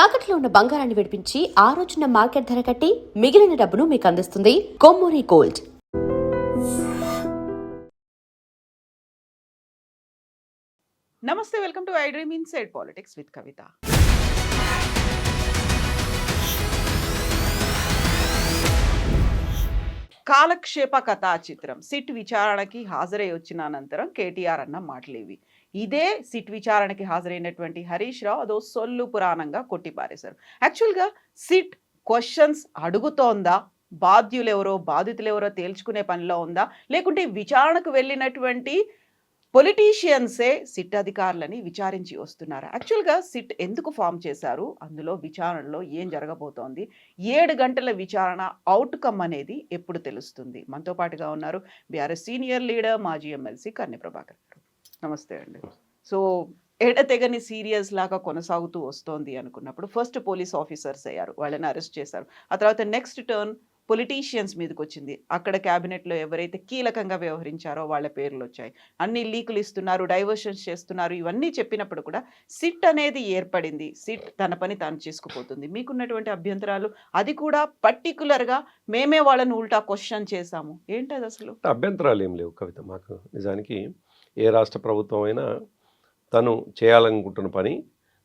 తాకట్లో ఉన్న బంగారాన్ని విడిపించి ఆ రోజున మార్కెట్ ధర కట్టి మిగిలిన డబ్బును మీకు అందిస్తుంది కొమ్మూరి గోల్డ్. నమస్తే, welcome to I dream inside politics with Kavitha. కాలక్షేప కథా చిత్రం సిట్ విచారణకి హాజరై వచ్చిన అనంతరం కేటీఆర్ అన్న మాటలేవి. ఇదే సిట్ విచారణకి హాజరైనటువంటి హరీష్ రావు అదో సొల్లు పురాణంగా కొట్టిపారేశారు. యాక్చువల్గా సిట్ క్వశ్చన్స్ అడుగుతోందా, బాధితులెవరో తేల్చుకునే పనిలో ఉందా, లేకుంటే విచారణకు వెళ్ళినటువంటి పొలిటీషియన్సే సిట్ అధికారులని విచారించి వస్తున్నారు. యాక్చువల్గా సిట్ ఎందుకు ఫామ్ చేశారు, అందులో విచారణలో ఏం జరగబోతోంది, 7 గంటల విచారణ అవుట్కమ్ అనేది ఎప్పుడు తెలుస్తుంది? మనతో పాటుగా ఉన్నారు బీఆర్ఎస్ సీనియర్ లీడర్, మాజీ ఎమ్మెల్సీ కన్నె ప్రభాకర్ గారు. నమస్తే అండి. సో ఎడతెగని సీరియస్ లాగా కొనసాగుతూ వస్తోంది అనుకున్నప్పుడు ఫస్ట్ పోలీస్ ఆఫీసర్స్ అయ్యారు, వాళ్ళని అరెస్ట్ చేశారు. ఆ తర్వాత నెక్స్ట్ టర్న్ పొలిటీషియన్స్ మీదకి వచ్చింది. అక్కడ క్యాబినెట్లో ఎవరైతే కీలకంగా వ్యవహరించారో వాళ్ళ పేర్లు వచ్చాయి. అన్ని లీకులు ఇస్తున్నారు, డైవర్షన్స్ చేస్తున్నారు. ఇవన్నీ చెప్పినప్పుడు కూడా సిట్ అనేది ఏర్పడింది. సిట్ తన పని తాను చేసుకుపోతుంది. మీకున్నటువంటి అభ్యంతరాలు, అది కూడా పర్టికులర్గా మేమే వాళ్ళని ఉల్టా క్వశ్చన్ చేశాము, ఏంటది అసలు? అభ్యంతరాలు ఏం లేవు కవిత. మాకు నిజానికి ఏ రాష్ట్ర ప్రభుత్వం అయినా తను చేయాలనుకుంటున్న పని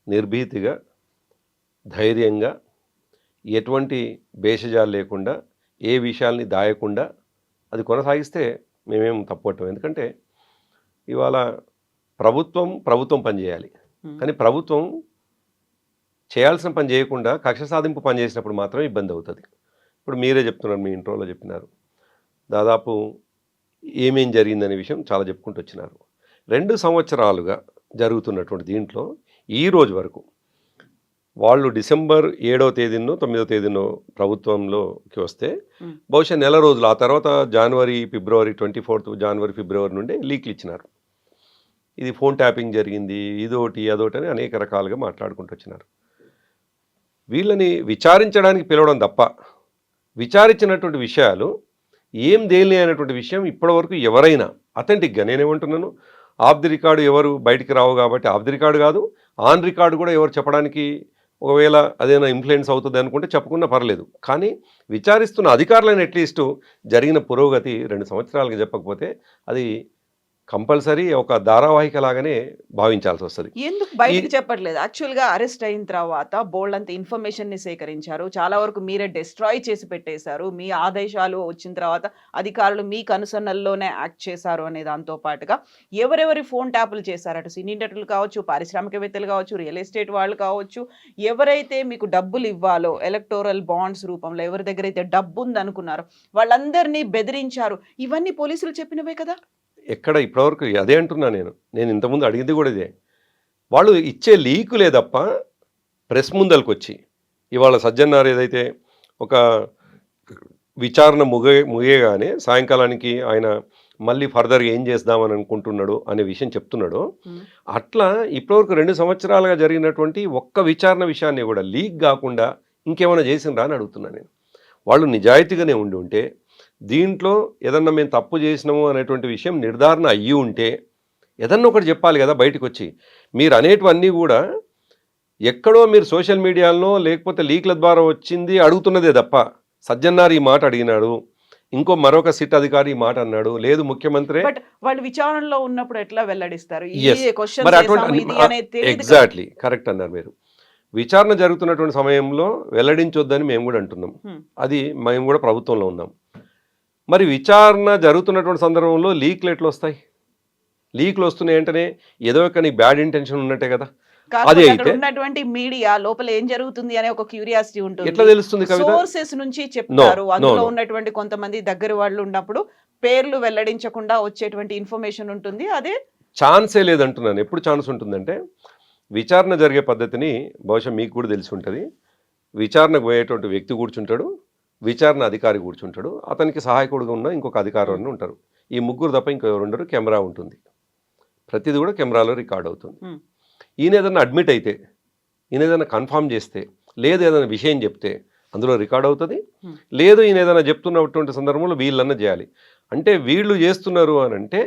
నిర్భీతిగా, ధైర్యంగా, ఎటువంటి భేషజాలు లేకుండా, ఏ విషయాల్ని దాయకుండా అది కొనసాగిస్తే మేమేం తప్పట్టం. ఎందుకంటే ఇవాళ ప్రభుత్వం పనిచేయాలి, కానీ ప్రభుత్వం చేయాల్సిన పని చేయకుండా కక్ష సాధింపు పని చేసినప్పుడు మాత్రం ఇబ్బంది అవుతుంది. ఇప్పుడు మీరే చెప్తున్నారు, మీ ఇంట్రోలో చెప్పినారు, దాదాపు ఏమేం జరిగిందనే విషయం చాలా చెప్పుకుంటూ వచ్చినారు. 2 సంవత్సరాలుగా జరుగుతున్నటువంటి దీంట్లో ఈ రోజు వరకు వాళ్ళు డిసెంబర్ 7వ తేదీనో 9వ తేదీనో ప్రభుత్వంలోకి వస్తే బహుశా నెల రోజులు, ఆ తర్వాత జనవరి, ఫిబ్రవరి 24th జనవరి, ఫిబ్రవరి నుండి లీక్లు ఇచ్చినారు. ఇది ఫోన్ ట్యాపింగ్ జరిగింది, ఇదోటి అదోటి అని అనేక రకాలుగా మాట్లాడుకుంటూ వచ్చినారు. వీళ్ళని విచారించడానికి పిలవడం తప్ప విచారించినటువంటి విషయాలు ఏం తేలినాయి అనేటువంటి విషయం ఇప్పటివరకు ఎవరైనా అథెంటిక్గా, నేనేమంటున్నాను, ఆఫ్ ది రికార్డు ఎవరు బయటికి రావు కాబట్టి ఆఫ్ ది రికార్డు కాదు, ఆన్ రికార్డు కూడా ఎవరు చెప్పడానికి ఒకవేళ అదేనా ఇన్ఫ్లుయెన్స్ అవుతుంది అనుకుంటే చెప్పుకున్నా పర్లేదు. కానీ విచారిస్తున్న అధికారులను అట్లీస్ట్ జరిగిన పురోగతి 2 సంవత్సరాలుగా చెప్పకపోతే అది కంపల్సరీ ఒక ధారావాహిక లాగానే భావించాల్సి వస్తుంది. ఎందుకు బయటకు చెప్పట్లేదు? యాక్చువల్గా అరెస్ట్ అయిన తర్వాత బోల్డ్ అంత ఇన్ఫర్మేషన్ని సేకరించారు, చాలా వరకు మీరే డిస్ట్రాయ్ చేసి పెట్టేశారు. మీ ఆదేశాలు వచ్చిన తర్వాత అధికారులు మీ కనుసన్నల్లోనే యాక్ట్ చేశారు అనే దాంతో పాటుగా ఎవరెవరి ఫోన్ ట్యాపులు చేశారు, అటు సినీ నటులు కావచ్చు, పారిశ్రామికవేత్తలు కావచ్చు, రియల్ ఎస్టేట్ వాళ్ళు కావచ్చు, ఎవరైతే మీకు డబ్బులు ఇవ్వాలో ఎలక్టోరల్ బాండ్స్ రూపంలో ఎవరి దగ్గర అయితే డబ్బు ఉందనుకున్నారో వాళ్ళందరినీ బెదిరించారు. ఇవన్నీ పోలీసులు చెప్పినవే కదా. ఎక్కడ ఇప్పటివరకు అదే అంటున్నా. నేను ఇంతకుముందు అడిగింది కూడా ఇదే. వాళ్ళు ఇచ్చే లీకులే తప్ప ప్రెస్ ముందలకు వచ్చి ఇవాళ సజ్జన్నారు ఏదైతే ఒక విచారణ ముగియగానే సాయంకాలానికి ఆయన మళ్ళీ ఫర్దర్గా ఏం చేద్దామని అనుకుంటున్నాడు అనే విషయం చెప్తున్నాడు. అట్లా ఇప్పటివరకు 2 సంవత్సరాలుగా జరిగినటువంటి ఒక్క విచారణ విషయాన్ని కూడా లీక్ కాకుండా ఇంకేమైనా చేసిండ్రా అని అడుగుతున్నా నేను. వాళ్ళు నిజాయితీగానే ఉంటే దీంట్లో ఏదన్నా మేము తప్పు చేసినాము అనేటువంటి విషయం నిర్ధారణ అయ్యి ఉంటే ఏదన్నా ఒకటి చెప్పాలి కదా బయటకు వచ్చి. మీరు అనేటివన్నీ కూడా ఎక్కడో మీరు సోషల్ మీడియాలో లేకపోతే లీక్ల ద్వారా వచ్చింది అడుగుతున్నదే తప్ప సజ్జన్నారు ఈ మాట అడిగినాడు, మరొక సిట్ అధికారి ఈ మాట అన్నాడు, లేదు ముఖ్యమంత్రి. బట్ వాళ్ళు విచారణలో ఉన్నప్పుడు ఎట్లా వెల్లడిస్తారు? ఎగ్జాక్ట్లీ కరెక్ట్ అన్నారు మీరు. విచారణ జరుగుతున్నటువంటి సమయంలో వెల్లడించొద్దని మేము కూడా అంటున్నాం. అది మేము కూడా ప్రభుత్వంలో ఉన్నాం. మరి విచారణ జరుగుతున్నటువంటి సందర్భంలో లీక్లు ఎట్లా వస్తాయి? లీక్లు వస్తున్నాయి అంటేనే ఏదో ఒక నీ బ్యాడ్ ఇంటెన్షన్ ఉన్నట్టే కదా. అదే అయితే ఉన్నటువంటి మీడియా లోపల ఏం జరుగుతుంది అనే ఒక క్యూరియాసిటీ ఉంటుంది. ఎట్లా తెలుస్తుంది కవిత? సోర్సెస్ నుంచి చెప్తారు. అందులో ఉన్నటువంటి కొంతమంది దగ్గర వాళ్ళు ఉన్నప్పుడు పేర్లు వెల్లడించకుండా వచ్చేటువంటి ఇన్ఫర్మేషన్ ఉంటుంది. అదే ఛాన్సే లేదంటున్నాను. ఎప్పుడు ఛాన్స్ ఉంటుందంటే విచారణ జరిగే పద్ధతిని బహుశా మీకు కూడా తెలిసి ఉంటుంది. విచారణకు పోయేటువంటి వ్యక్తి కూర్చుంటాడు, విచారణ అధికారి కూర్చుంటాడు, అతనికి సహాయకుడుగా ఉన్న ఇంకొక అధికారులు ఉంటారు. ఈ ముగ్గురు తప్ప ఇంకెవరు ఉండరు. కెమెరా ఉంటుంది, ప్రతిదీ కూడా కెమెరాలో రికార్డ్ అవుతుంది. ఈయన ఏదైనా అడ్మిట్ అయితే, ఈయన ఏదైనా కన్ఫామ్ చేస్తే, లేదు ఏదైనా విషయం చెప్తే అందులో రికార్డ్ అవుతుంది. లేదు ఈయన ఏదైనా చెప్తున్నటువంటి సందర్భంలో వీళ్ళన్నా చేయాలి. అంటే వీళ్ళు చేస్తున్నారు అని అంటే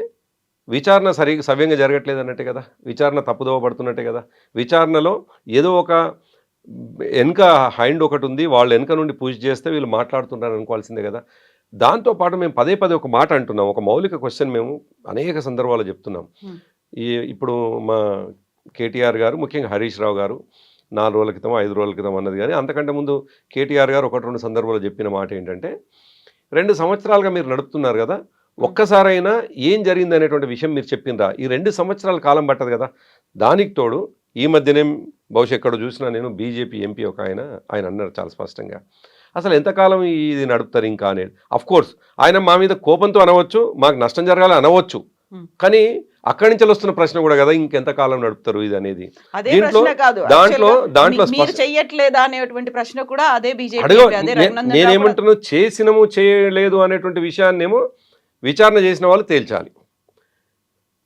విచారణ సవ్యంగా జరగట్లేదు అన్నట్టే కదా, విచారణ తప్పుదోవ పడుతున్నట్టే కదా. విచారణలో ఏదో ఒక వెనక హైండ్ ఒకటి ఉంది, వాళ్ళు వెనక నుండి పుష్ చేస్తే వీళ్ళు మాట్లాడుతున్నారు అనుకోవాల్సిందే కదా. దాంతోపాటు మేము పదే పదే ఒక మాట అంటున్నాం, ఒక మౌలిక క్వశ్చన్ మేము అనేక సందర్భాల్లో చెప్తున్నాం. ఇప్పుడు మా కేటీఆర్ గారు, ముఖ్యంగా హరీష్ రావు గారు 4 రోజుల క్రితం 5 రోజుల క్రితం అన్నది, కానీ అంతకంటే ముందు కేటీఆర్ గారు 1-2 సందర్భాల్లో చెప్పిన మాట ఏంటంటే, 2 సంవత్సరాలుగా మీరు నడుపుతున్నారు కదా, ఒక్కసారైనా ఏం జరిగింది అనేటువంటి విషయం మీరు చెప్పిండ్రా? ఈ 2 సంవత్సరాల కాలం పట్టదు కదా. దానికి తోడు ఈ మధ్యనే బహుశా ఎక్కడ చూసినా నేను బీజేపీ ఎంపీ ఒక ఆయన అన్నారు చాలా స్పష్టంగా, అసలు ఎంతకాలం ఇది నడుపుతారు ఇంకా అనేది. కోర్స్ ఆయన మా మీద కోపంతో అనవచ్చు, మాకు నష్టం జరగాలి అనవచ్చు, కానీ అక్కడి నుంచి వస్తున్న ప్రశ్న కూడా కదా, ఇంకెంతకాలం నడుపుతారు ఇది అనేది. అదే ప్రశ్న కాదు, దాంట్లో మీరు చెయ్యట్లేదా అనేటువంటి ప్రశ్న కూడా అదే బీజేపీ. నేనేమంటున్నా, చేసినము చేయలేదు అనేటువంటి విషయాన్నేమో విచారణ చేసిన వాళ్ళు తేల్చాలి,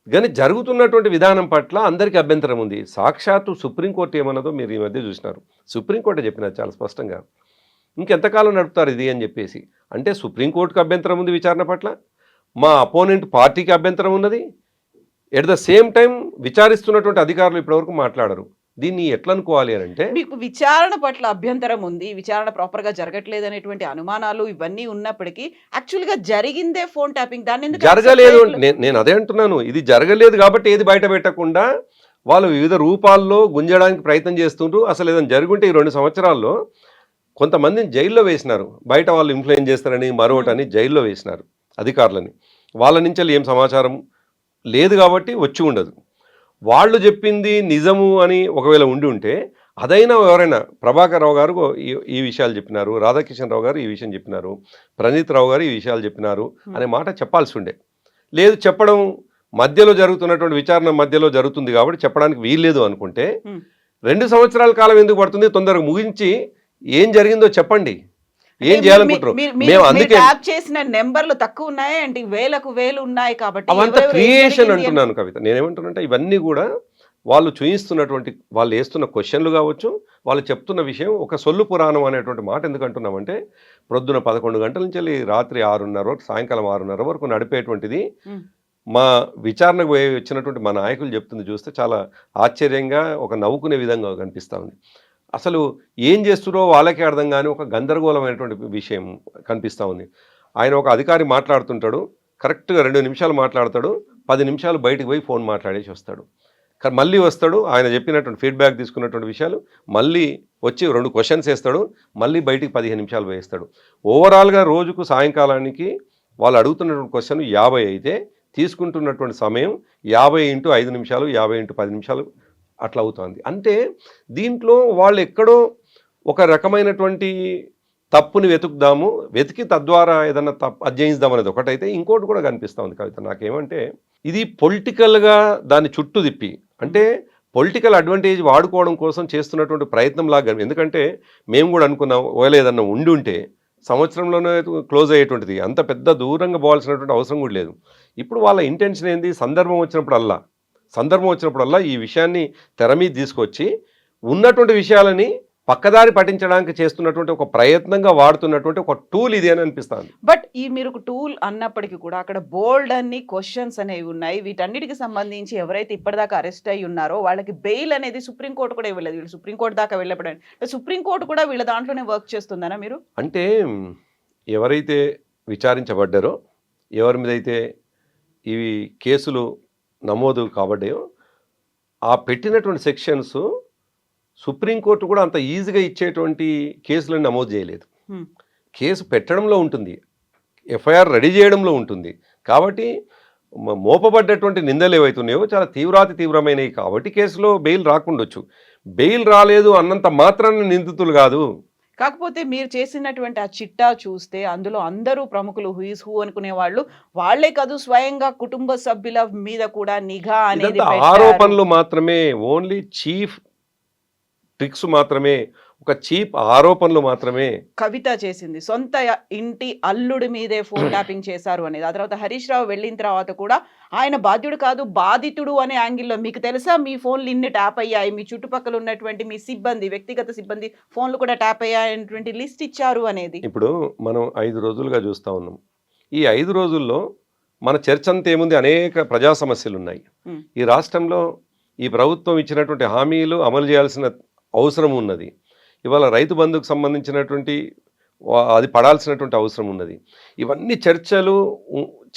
కానీ జరుగుతున్నటువంటి విధానం పట్ల అందరికీ అభ్యంతరం ఉంది. సాక్షాత్తు సుప్రీంకోర్టు ఏమన్నదో మీరు ఈ మధ్య చూసినారు. సుప్రీంకోర్టు చెప్పినారు చాలా స్పష్టంగా, ఇంకెంతకాలం నడుపుతారు ఇది అని చెప్పేసి. అంటే సుప్రీంకోర్టుకు అభ్యంతరం ఉంది విచారణ పట్ల, మా అపోనెంట్ పార్టీకి అభ్యంతరం ఉన్నది, ఎట్ ద సేమ్ టైం విచారిస్తున్నటువంటి అధికారులు ఇప్పటివరకు మాట్లాడరు. దీన్ని ఎట్లా అనుకోవాలి అని అంటే, మీకు విచారణ పట్ల అభ్యంతరం ఉంది, విచారణ ప్రాపర్ గా జరగట్లేదు అనేటువంటి అనుమానాలు ఇవన్నీ ఉన్నప్పటికీ యాక్చువల్ గా జరిగిందే ఫోన్ ట్యాపింగ్. దాన్ని జరగలేదు, నేను అదే అంటున్నాను, ఇది జరగలేదు కాబట్టి ఏది బయట పెట్టకుండా వాళ్ళు వివిధ రూపాల్లో గుంజడానికి ప్రయత్నం చేస్తుంటూ, అసలు ఏదైనా జరుగుంటే ఈ 2 సంవత్సరాల్లో కొంతమందిని జైల్లో వేసినారు, బయట వాళ్ళు ఇన్ఫ్లుయెన్స్ చేస్తారని మరొకటని జైల్లో వేసినారు అధికారులని. వాళ్ళ నుంచి ఏం సమాచారం లేదు కాబట్టి వచ్చి ఉండదు. వాళ్ళు చెప్పింది నిజము అని ఒకవేళ ఉండి ఉంటే అదైనా ఎవరైనా, ప్రభాకర్ రావు గారు ఈ విషయాలు చెప్పినారు, రాధాకిషన్ రావు గారు ఈ విషయం చెప్పినారు, ప్రణీత్ రావు గారు ఈ విషయాలు చెప్పినారు అనే మాట చెప్పాల్సి ఉండే. లేదు, చెప్పడం మధ్యలో జరుగుతున్నటువంటి విచారణ మధ్యలో జరుగుతుంది కాబట్టి చెప్పడానికి వీల్లేదు అనుకుంటే 2 సంవత్సరాల కాలం ఎందుకు పడుతుంది? తొందరగా ముగించి ఏం జరిగిందో చెప్పండి, ఏం చేయాలనుకుంటారు. మేము అందుకే చేసిన నెంబర్లు తక్కువ ఉన్నాయి అంటే వేలు ఉన్నాయి కాబట్టి అవంతా క్రియేషన్ అంటున్నాను కవిత. నేనేమంటున్నానంటే ఇవన్నీ కూడా వాళ్ళు చూయిస్తున్నటువంటి, వాళ్ళు వేస్తున్న క్వశ్చన్లు కావచ్చు, వాళ్ళు చెప్తున్న విషయం ఒక సొల్లు పురాణం అనేటువంటి మాట ఎందుకు అంటున్నామంటే, ప్రొద్దున 11 గంటల నుంచి వెళ్ళి రాత్రి 6:30 వరకు, సాయంకాలం 6:30 వరకు నడిపేటువంటిది మా విచారణకు వచ్చినటువంటి మా నాయకులు చెప్తుంది చూస్తే చాలా ఆశ్చర్యంగా, ఒక నవ్వుకునే విధంగా కనిపిస్తూ ఉంది. అసలు ఏం చేస్తున్నారో వాళ్ళకే అర్థం కానీ ఒక గందరగోళమైనటువంటి విషయం కనిపిస్తూ ఉంది. ఆయన ఒక అధికారి మాట్లాడుతుంటాడు, కరెక్ట్గా 2 నిమిషాలు మాట్లాడతాడు, 10 నిమిషాలు బయటకు పోయి ఫోన్ మాట్లాడేసి వస్తాడు. మళ్ళీ వస్తాడు, ఆయన చెప్పినటువంటి ఫీడ్బ్యాక్ తీసుకున్నటువంటి విషయాలు మళ్ళీ వచ్చి 2 క్వశ్చన్స్ వేస్తాడు, మళ్ళీ బయటికి 15 నిమిషాలు వేస్తాడు. ఓవరాల్గా రోజుకు సాయంకాలానికి వాళ్ళు అడుగుతున్నటువంటి క్వశ్చన్ 50 అయితే తీసుకుంటున్నటువంటి సమయం 50 × 5 నిమిషాలు, 50 × 10 నిమిషాలు అట్లా అవుతుంది. అంటే దీంట్లో వాళ్ళు ఎక్కడో ఒక రకమైనటువంటి తప్పుని వెతికి తద్వారా ఏదన్నా అధ్యయిద్దాం అనేది ఒకటైతే, ఇంకోటి కూడా కనిపిస్తూ ఉంది కవిత నాకేమంటే, ఇది పొలిటికల్గా దాన్ని చుట్టూ తిప్పి, అంటే పొలిటికల్ అడ్వాంటేజ్ వాడుకోవడం కోసం చేస్తున్నటువంటి ప్రయత్నం లాగా. ఎందుకంటే మేము కూడా అనుకున్నాం, ఒకవేళ ఏదన్నా ఉండి ఉంటే సంవత్సరంలోనే క్లోజ్ అయ్యేటువంటిది, అంత పెద్ద దూరంగా పోవాల్సినటువంటి అవసరం కూడా లేదు. ఇప్పుడు వాళ్ళ ఇంటెన్షన్ ఏంది, సందర్భం వచ్చినప్పుడల్లా ఈ విషయాన్ని తెర మీద తీసుకొచ్చి ఉన్నటువంటి విషయాలని పక్కదారి పట్టించడానికి చేస్తున్నటువంటి ఒక ప్రయత్నంగా వాడుతున్నటువంటి ఒక టూల్ ఇది అని అనిపిస్తుంది. బట్ ఈ మీరు ఒక టూల్ అన్నప్పటికీ కూడా అక్కడ బోల్డ్ అన్ని క్వశ్చన్స్ అనేవి ఉన్నాయి. వీటన్నిటికి సంబంధించి ఎవరైతే ఇప్పటిదాకా అరెస్ట్ అయ్యి ఉన్నారో వాళ్ళకి బెయిల్ అనేది సుప్రీంకోర్టు కూడా ఇవ్వలేదు. వీళ్ళు సుప్రీంకోర్టు దాకా వెళ్ళబడండి, సుప్రీంకోర్టు కూడా వీళ్ళ దాంట్లోనే వర్క్ చేస్తుందనా మీరు? అంటే ఎవరైతే విచారించబడ్డారో, ఎవరి మీద అయితే ఇవి కేసులు నమోదు కాబడ్డాయో, ఆ పెట్టినటువంటి సెక్షన్స్ సుప్రీంకోర్టు కూడా అంత ఈజీగా ఇచ్చేటువంటి కేసులను నమోదు చేయలేదు. కేసు పెట్టడంలో ఉంటుంది, ఎఫ్ఐఆర్ రెడీ చేయడంలో ఉంటుంది. కాబట్టి మోపబడ్డటువంటి నిందలు ఏవైతున్నాయో చాలా తీవ్రమైనవి కాబట్టి కేసులో బెయిల్ రాకుండొచ్చు. బెయిల్ రాలేదు అన్నంత మాత్రాన నిందితులు కాదు. కాకపోతే మీరు చేసినటువంటి ఆ చిట్టా చూస్తే అందులో అందరూ ప్రముఖులు, హూయిస్ హూ అనుకునే వాళ్ళే కాదు, స్వయంగా కుటుంబ సభ్యుల మీద కూడా నిఘా అనేది ఆరోపణలు మాత్రమే, ఓన్లీ చీఫ్ ట్రిక్స్ మాత్రమే, ఒక చీప్ ఆరోపణలు మాత్రమే కవిత చేసింది. సొంత ఇంటి అల్లుడి మీదే ఫోన్ ట్యాపింగ్ చేశారు అనేది. ఆ తర్వాత హరీష్ రావు వెళ్ళిన తర్వాత కూడా ఆయన బాధ్యుడు కాదు బాధితుడు అనే యాంగిల్లో, మీకు తెలుసా మీ ఫోన్లు ఇన్ని ట్యాప్ అయ్యాయి, మీ చుట్టుపక్కల ఉన్నటువంటి మీ సిబ్బంది, వ్యక్తిగత సిబ్బంది ఫోన్లు కూడా ట్యాప్ అయ్యాయనేటువంటి లిస్ట్ ఇచ్చారు అనేది. ఇప్పుడు మనం 5 రోజులుగా చూస్తూ ఉన్నాం. ఈ 5 రోజుల్లో మన చర్చ అంతా ఏముంది, అనేక ప్రజా సమస్యలు ఉన్నాయి. ఈ రాష్ట్రంలో ఈ ప్రభుత్వం ఇచ్చినటువంటి హామీలు అమలు చేయాల్సిన అవసరం ఉన్నది. ఇవాళ రైతు బంధుకు సంబంధించినటువంటి అది పడాల్సినటువంటి అవసరం ఉన్నది. ఇవన్నీ చర్చలు